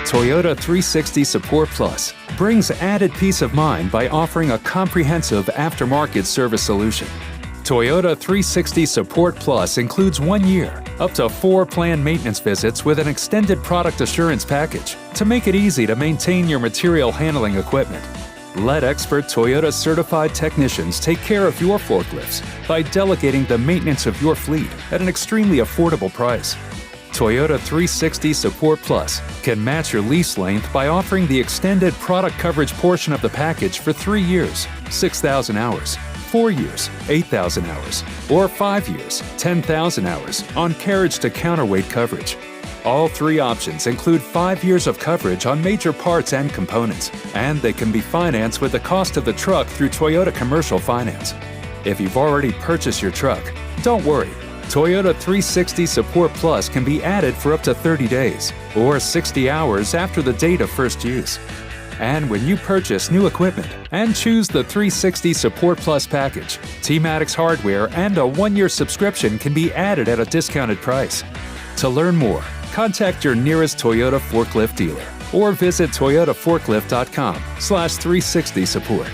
Toyota 360 Support Plus brings added peace of mind by offering a comprehensive aftermarket service solution. Toyota 360 Support Plus includes 1 year, up to 4 planned maintenance visits with an extended product assurance package to make it easy to maintain your material handling equipment. Let expert Toyota certified technicians take care of your forklifts by delegating the maintenance of your fleet at an extremely affordable price. Toyota 360 Support Plus can match your lease length by offering the extended product coverage portion of the package for 3 years, 6,000 hours, 4 years, 8,000 hours, or 5 years, 10,000 hours on carriage to counterweight coverage. All 3 options include 5 years of coverage on major parts and components, and they can be financed with the cost of the truck through Toyota Commercial Finance. If you've already purchased your truck, don't worry. Toyota 360 Support Plus can be added for up to 30 days or 60 hours after the date of first use. And when you purchase new equipment and choose the 360 Support Plus package, T-Matic hardware and a 1-year subscription can be added at a discounted price. To learn more, contact your nearest Toyota forklift dealer or visit toyotaforklift.com/360 support.